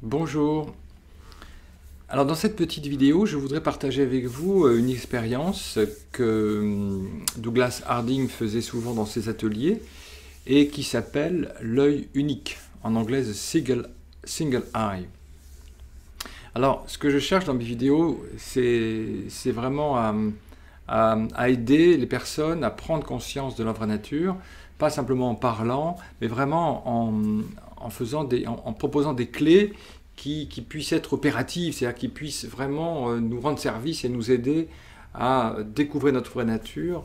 Bonjour. Alors dans cette petite vidéo, je voudrais partager avec vous une expérience que Douglas Harding faisait souvent dans ses ateliers et qui s'appelle l'œil unique, en anglais the single eye. Alors ce que je cherche dans mes vidéos, c'est vraiment à aider les personnes à prendre conscience de leur vraie nature, pas simplement en parlant, mais vraiment en proposant des clés qui puissent être opératives, c'est-à-dire qui puissent vraiment nous rendre service et nous aider à découvrir notre vraie nature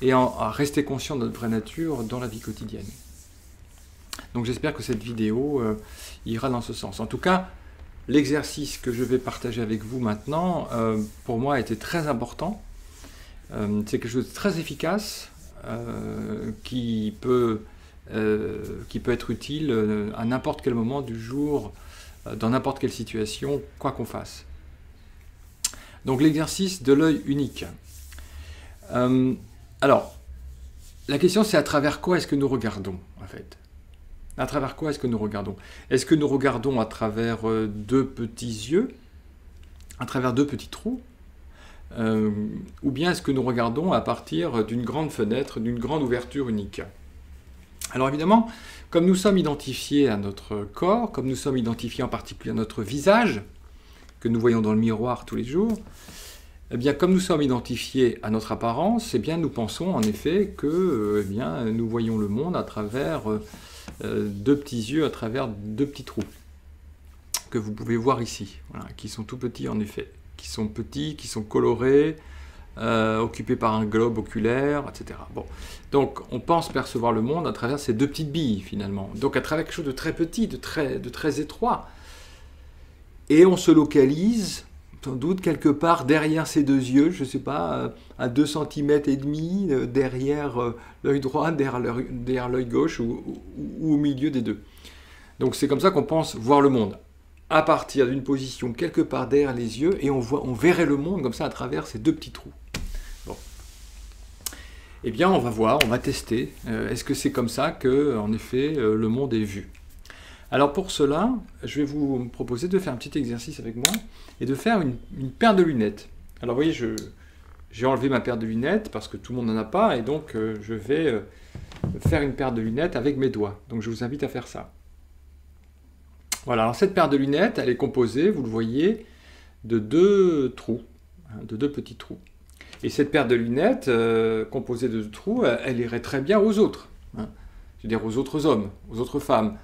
et à rester conscient de notre vraie nature dans la vie quotidienne. Donc j'espère que cette vidéo ira dans ce sens. En tout cas, l'exercice que je vais partager avec vous maintenant, pour moi, a été très important. C'est quelque chose de très efficace qui peut être utile à n'importe quel moment du jour, dans n'importe quelle situation, quoi qu'on fasse. Donc l'exercice de l'œil unique. Alors, la question c'est à travers quoi est-ce que nous regardons, en fait? À travers quoi est-ce que nous regardons? Est-ce que nous regardons à travers deux petits yeux, à travers deux petits trous, ou bien est-ce que nous regardons à partir d'une grande fenêtre, d'une grande ouverture unique? Alors évidemment, comme nous sommes identifiés à notre corps, comme nous sommes identifiés en particulier à notre visage, que nous voyons dans le miroir tous les jours, eh bien, comme nous sommes identifiés à notre apparence, eh bien, nous pensons en effet que nous voyons le monde à travers deux petits yeux, à travers deux petits trous, que vous pouvez voir ici, voilà, qui sont tout petits en effet, qui sont petits, qui sont colorés, occupés par un globe oculaire, etc. Bon. Donc on pense percevoir le monde à travers ces deux petites billes finalement, donc à travers quelque chose de très petit, de très étroit. Et on se localise sans doute quelque part derrière ces deux yeux, je ne sais pas, à 2,5 cm derrière l'œil droit, derrière l'œil gauche ou au milieu des deux. Donc c'est comme ça qu'on pense voir le monde, à partir d'une position quelque part derrière les yeux, et on verrait le monde comme ça à travers ces deux petits trous. Bon. Eh bien, on va voir, on va tester. Est-ce que c'est comme ça que, en effet, le monde est vu? Alors pour cela, je vais vous proposer de faire un petit exercice avec moi et de faire une paire de lunettes. Alors vous voyez, j'ai enlevé ma paire de lunettes parce que tout le monde n'en a pas, et donc je vais faire une paire de lunettes avec mes doigts. Donc je vous invite à faire ça. Voilà, alors cette paire de lunettes, elle est composée, vous le voyez, de deux trous, de deux petits trous. Et cette paire de lunettes, composée de deux trous, elle irait très bien aux autres. Je veux dire aux autres hommes, aux autres femmes.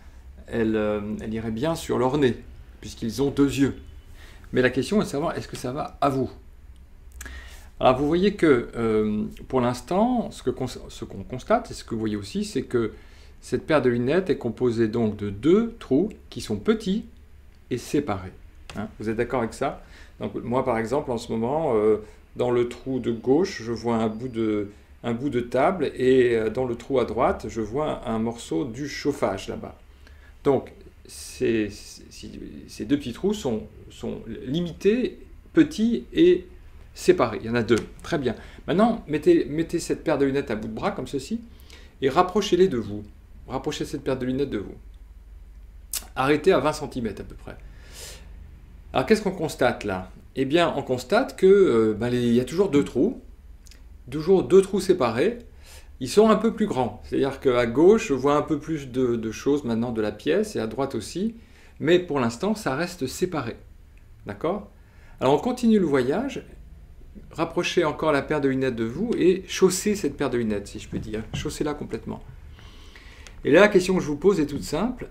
Elle irait bien sur leur nez, puisqu'ils ont deux yeux. Mais la question est de savoir, est-ce que ça va à vous? Alors vous voyez que, pour l'instant, ce qu'on constate, et ce que vous voyez aussi, c'est que cette paire de lunettes est composée donc de deux trous qui sont petits et séparés. Vous êtes d'accord avec ça? Donc moi par exemple en ce moment, dans le trou de gauche, je vois un bout de table, et dans le trou à droite, je vois un morceau du chauffage là-bas. Donc ces deux petits trous sont limités, petits et séparés. Il y en a deux. Très bien. Maintenant, mettez cette paire de lunettes à bout de bras comme ceci et rapprochez-les de vous. Rapprochez cette paire de lunettes de vous. Arrêtez à 20 cm à peu près. Alors qu'est-ce qu'on constate là? Eh bien, on constate que il y a toujours deux trous séparés. Ils sont un peu plus grands. C'est-à-dire qu'à gauche, je vois un peu plus de choses maintenant de la pièce, et à droite aussi. Mais pour l'instant, ça reste séparé. D'accord? Alors on continue le voyage. Rapprochez encore la paire de lunettes de vous et chaussez cette paire de lunettes, si je peux dire. Chaussez-la complètement. Et là, la question que je vous pose est toute simple.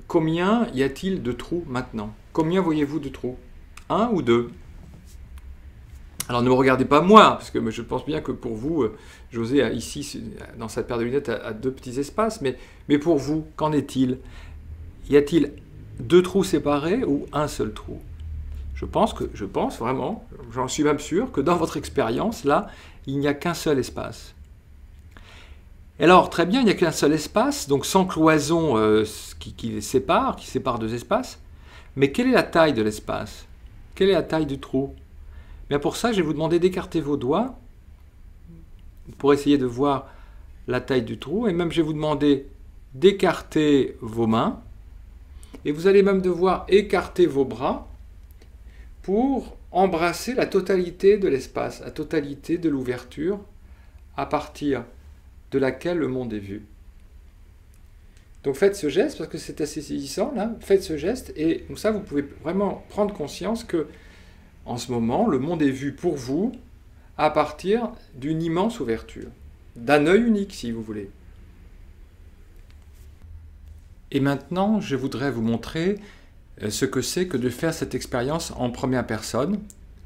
Combien y a-t-il de trous maintenant? Combien voyez-vous de trous? Un ou deux? Alors ne me regardez pas moi, parce que je pense bien que pour vous, José a ici, dans cette paire de lunettes, a deux petits espaces, mais pour vous, qu'en est-il? Y a-t-il deux trous séparés ou un seul trou? Je pense vraiment, j'en suis même sûr, que dans votre expérience, là, il n'y a qu'un seul espace. Alors, très bien, il n'y a qu'un seul espace, donc sans cloison qui les sépare, qui sépare deux espaces. Mais quelle est la taille de l'espace? Quelle est la taille du trou? Bien pour ça, je vais vous demander d'écarter vos doigts pour essayer de voir la taille du trou. Et même, je vais vous demander d'écarter vos mains Et vous allez même devoir écarter vos bras pour embrasser la totalité de l'espace, la totalité de l'ouverture à partir de laquelle le monde est vu. Donc faites ce geste, parce que c'est assez saisissant, là, faites ce geste, et comme ça vous pouvez vraiment prendre conscience que, en ce moment, le monde est vu pour vous à partir d'une immense ouverture, d'un œil unique si vous voulez. Et maintenant, je voudrais vous montrer ce que c'est que de faire cette expérience en première personne,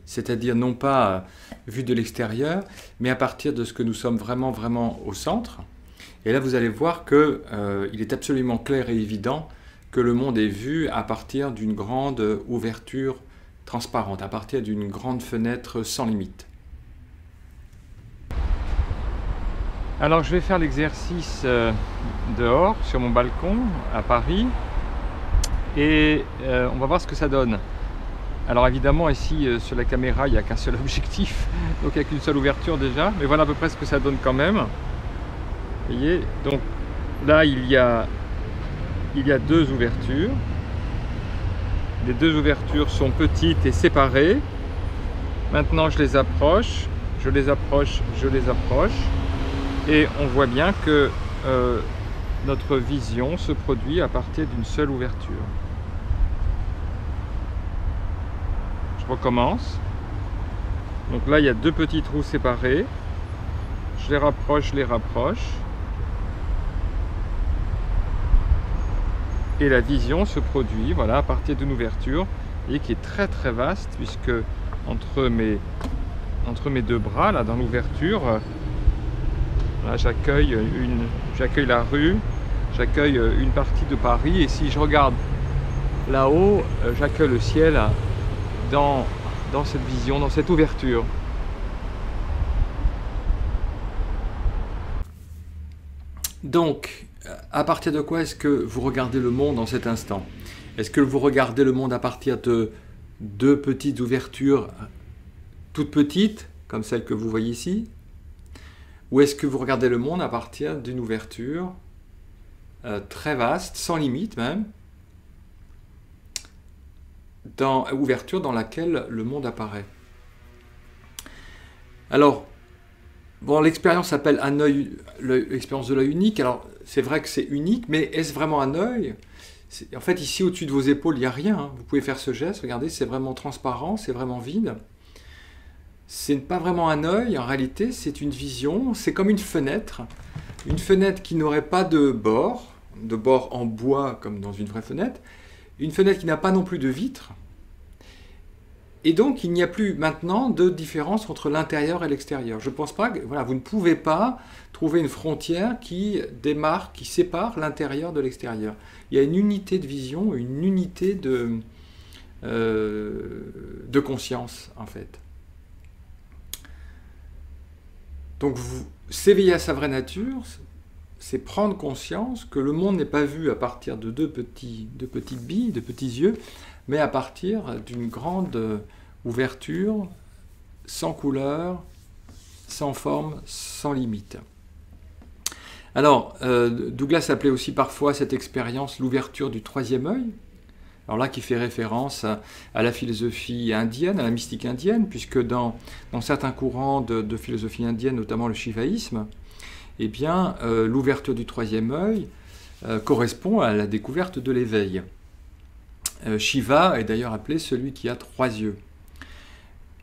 c'est-à-dire non pas vu de l'extérieur, mais à partir de ce que nous sommes vraiment au centre. Et là, vous allez voir qu'il est absolument clair et évident que le monde est vu à partir d'une grande ouverture transparente, à partir d'une grande fenêtre sans limite. Alors, je vais faire l'exercice dehors, sur mon balcon, à Paris, et on va voir ce que ça donne. Alors évidemment, ici, sur la caméra, il n'y a qu'un seul objectif, donc il n'y a qu'une seule ouverture déjà, mais voilà à peu près ce que ça donne quand même. Vous voyez, donc là il y a deux ouvertures. Les deux ouvertures sont petites et séparées. Maintenant je les approche, je les approche, je les approche. Et on voit bien que notre vision se produit à partir d'une seule ouverture. Je recommence. Donc là il y a deux petits trous séparés. Je les rapproche, je les rapproche. Et la vision se produit, voilà, à partir d'une ouverture, et qui est très vaste, puisque entre mes deux bras, là, dans l'ouverture, là, j'accueille la rue, j'accueille une partie de Paris, et si je regarde là-haut, j'accueille le ciel dans cette vision, dans cette ouverture. Donc, à partir de quoi est-ce que vous regardez le monde en cet instant? Est-ce que vous regardez le monde à partir de deux petites ouvertures toutes petites, comme celle que vous voyez ici? Ou est-ce que vous regardez le monde à partir d'une ouverture très vaste, sans limite même, ouverture dans laquelle le monde apparaît? Alors, bon, l'expérience s'appelle un œil, l'expérience de l'œil unique. Alors, c'est vrai que c'est unique, mais est-ce vraiment un œil? En fait, ici, au-dessus de vos épaules, il n'y a rien. Hein. Vous pouvez faire ce geste, regardez, c'est vraiment transparent, c'est vraiment vide. C'est pas vraiment un œil, en réalité, c'est une vision, c'est comme une fenêtre qui n'aurait pas de bord en bois comme dans une vraie fenêtre, une fenêtre qui n'a pas non plus de vitre. Et donc, il n'y a plus maintenant de différence entre l'intérieur et l'extérieur. Je ne pense pas que voilà, vous ne pouvez pas trouver une frontière qui démarque, qui sépare l'intérieur de l'extérieur. Il y a une unité de vision, une unité de conscience, en fait. Donc, s'éveiller à sa vraie nature, c'est prendre conscience que le monde n'est pas vu à partir de deux petites billes, de petits yeux, mais à partir d'une grande ouverture, sans couleur, sans forme, sans limite. Alors, Douglas appelait aussi parfois cette expérience l'ouverture du troisième œil. Alors là, qui fait référence à la philosophie indienne, à la mystique indienne, puisque dans certains courants de philosophie indienne, notamment le shivaïsme, eh bien, l'ouverture du troisième œil correspond à la découverte de l'éveil. Shiva est d'ailleurs appelé celui qui a trois yeux.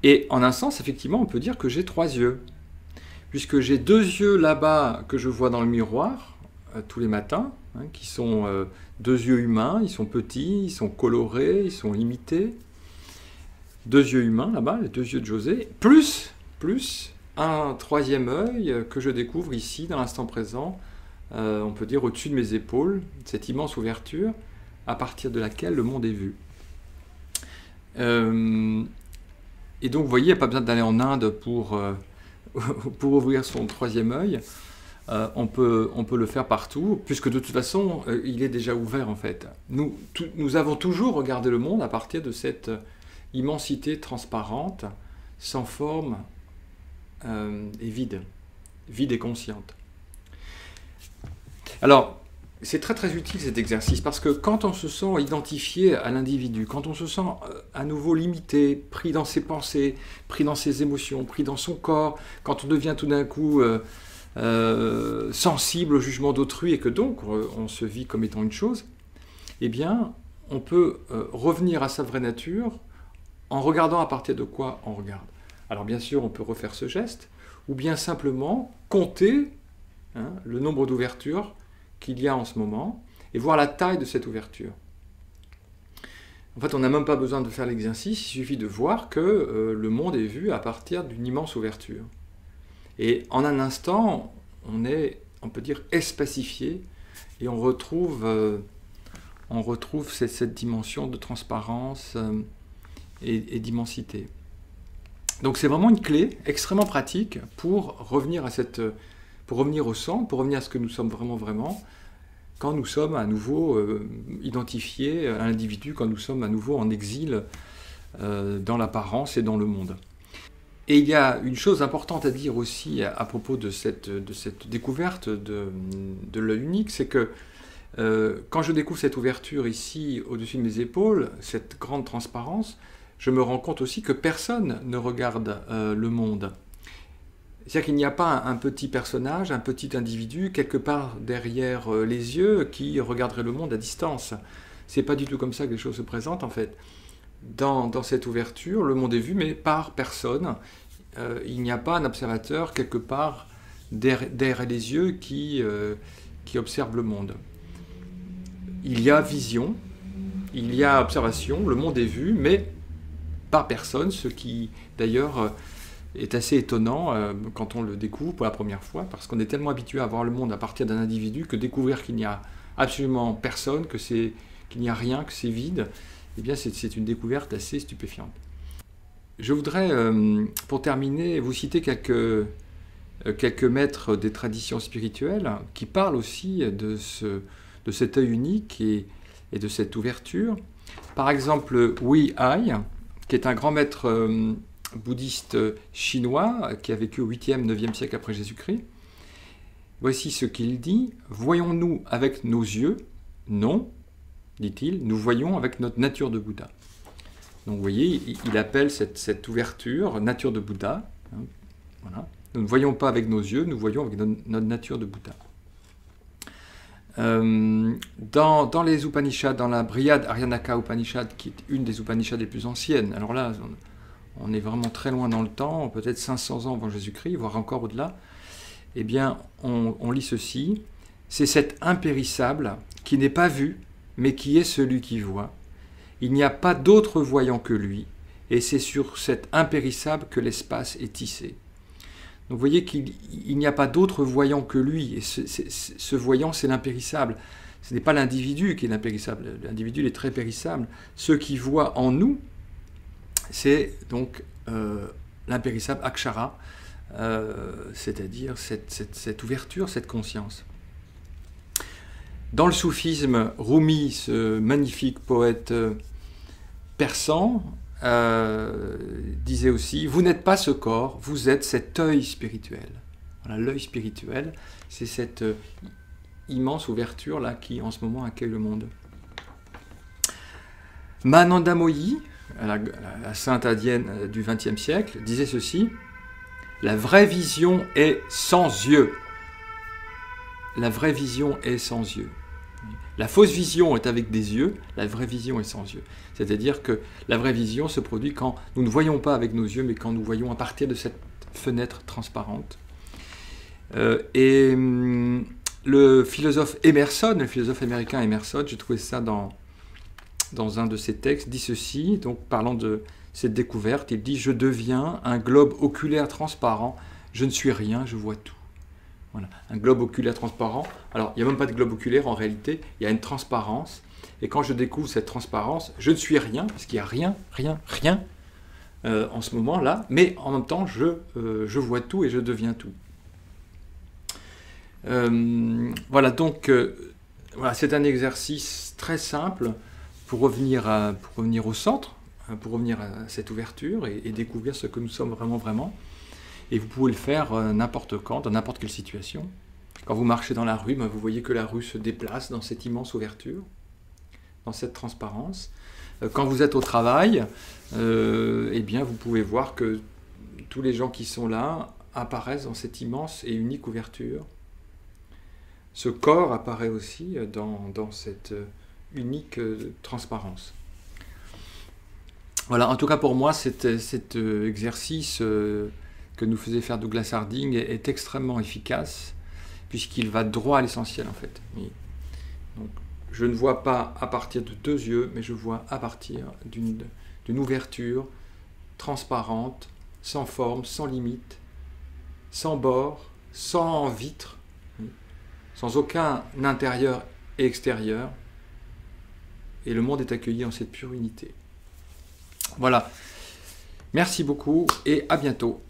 Et en un sens, effectivement, on peut dire que j'ai trois yeux, puisque j'ai deux yeux là-bas que je vois dans le miroir tous les matins, hein, qui sont deux yeux humains, ils sont petits, ils sont colorés, ils sont limités. Deux yeux humains là-bas, les deux yeux de José, plus un troisième œil que je découvre ici, dans l'instant présent, on peut dire au-dessus de mes épaules, cette immense ouverture, à partir de laquelle le monde est vu. Et donc, vous voyez, il n'y a pas besoin d'aller en Inde pour ouvrir son troisième œil. On peut le faire partout, puisque de toute façon, il est déjà ouvert en fait. Nous avons toujours regardé le monde à partir de cette immensité transparente, sans forme et vide et consciente. Alors, c'est très très utile cet exercice parce que quand on se sent identifié à l'individu, quand on se sent à nouveau limité, pris dans ses pensées, pris dans ses émotions, pris dans son corps, quand on devient tout d'un coup sensible au jugement d'autrui et que donc on se vit comme étant une chose, eh bien on peut revenir à sa vraie nature en regardant à partir de quoi on regarde. Alors bien sûr on peut refaire ce geste ou bien simplement compter le nombre d'ouvertures qu'il y a en ce moment et voir la taille de cette ouverture. En fait, on n'a même pas besoin de faire l'exercice, il suffit de voir que le monde est vu à partir d'une immense ouverture. Et en un instant, on peut dire, espacifié et on retrouve cette dimension de transparence et d'immensité. Donc c'est vraiment une clé extrêmement pratique pour revenir au centre, pour revenir à ce que nous sommes vraiment, quand nous sommes à nouveau identifiés à l'individu, quand nous sommes à nouveau en exil dans l'apparence et dans le monde. Et il y a une chose importante à dire aussi à propos de cette découverte de l'œil unique, c'est que quand je découvre cette ouverture ici au-dessus de mes épaules, cette grande transparence, je me rends compte aussi que personne ne regarde le monde. C'est-à-dire qu'il n'y a pas un petit personnage, un petit individu, quelque part derrière les yeux, qui regarderait le monde à distance. C'est pas du tout comme ça que les choses se présentent, en fait. Dans cette ouverture, le monde est vu, mais par personne. Il n'y a pas un observateur, quelque part, derrière les yeux, qui observe le monde. Il y a vision, il y a observation, le monde est vu, mais par personne, ce qui, d'ailleurs, est assez étonnant quand on le découvre pour la première fois, parce qu'on est tellement habitué à voir le monde à partir d'un individu que découvrir qu'il n'y a absolument personne, qu'il n'y a rien, que c'est vide, eh bien c'est une découverte assez stupéfiante. Je voudrais, pour terminer, vous citer quelques maîtres des traditions spirituelles qui parlent aussi de cet œil unique et de cette ouverture. Par exemple, Hui Ai, qui est un grand maître bouddhiste chinois qui a vécu au 8e, 9e siècle après Jésus-Christ. Voici ce qu'il dit. « Voyons-nous avec nos yeux? Non, dit-il, nous voyons avec notre nature de Bouddha. » Donc vous voyez, il appelle cette ouverture nature de Bouddha. Voilà. Nous ne voyons pas avec nos yeux, nous voyons avec notre nature de Bouddha. Dans les Upanishads, dans la Brihad Aryanaka Upanishad, qui est une des Upanishads les plus anciennes, alors là, on est vraiment très loin dans le temps, peut-être 500 ans avant Jésus-Christ, voire encore au-delà, eh bien, on lit ceci. C'est cet impérissable qui n'est pas vu, mais qui est celui qui voit. Il n'y a pas d'autre voyant que lui, et c'est sur cet impérissable que l'espace est tissé. Donc vous voyez qu'il n'y a pas d'autre voyant que lui, et ce voyant, c'est l'impérissable. Ce n'est pas l'individu qui est l'impérissable, l'individu est très périssable. Ce qui voit en nous, c'est donc l'impérissable akshara, c'est-à-dire cette ouverture, cette conscience. Dans le soufisme, Rumi, ce magnifique poète persan, disait aussi « Vous n'êtes pas ce corps, vous êtes cet œil spirituel. » Voilà, l'œil spirituel, c'est cette immense ouverture-là qui, en ce moment, accueille le monde. Mahananda Moyi, la sainte indienne du XXe siècle, disait ceci: « La vraie vision est sans yeux. La vraie vision est sans yeux. » La fausse vision est avec des yeux, la vraie vision est sans yeux. C'est-à-dire que la vraie vision se produit quand nous ne voyons pas avec nos yeux, mais quand nous voyons à partir de cette fenêtre transparente. Le philosophe Emerson, le philosophe américain Emerson, j'ai trouvé ça dans un de ses textes, dit ceci, donc parlant de cette découverte, il dit « Je deviens un globe oculaire transparent, je ne suis rien, je vois tout. » Voilà, un globe oculaire transparent. Alors, il n'y a même pas de globe oculaire en réalité, il y a une transparence. Et quand je découvre cette transparence, je ne suis rien, parce qu'il n'y a rien en ce moment-là, mais en même temps, je vois tout et je deviens tout. Voilà, donc, voilà, c'est un exercice très simple pour revenir au centre, pour revenir à cette ouverture et découvrir ce que nous sommes vraiment. Et vous pouvez le faire n'importe quand, dans n'importe quelle situation. Quand vous marchez dans la rue, ben, vous voyez que la rue se déplace dans cette immense ouverture, dans cette transparence. Quand vous êtes au travail, eh bien, vous pouvez voir que tous les gens qui sont là apparaissent dans cette immense et unique ouverture. Ce corps apparaît aussi dans cette unique transparence. Voilà, en tout cas pour moi, cet exercice que nous faisait faire Douglas Harding est extrêmement efficace, puisqu'il va droit à l'essentiel en fait. Donc, je ne vois pas à partir de deux yeux, mais je vois à partir d'une ouverture transparente, sans forme, sans limite, sans bord, sans vitre, sans aucun intérieur et extérieur. Et le monde est accueilli en cette pure unité. Voilà. Merci beaucoup et à bientôt.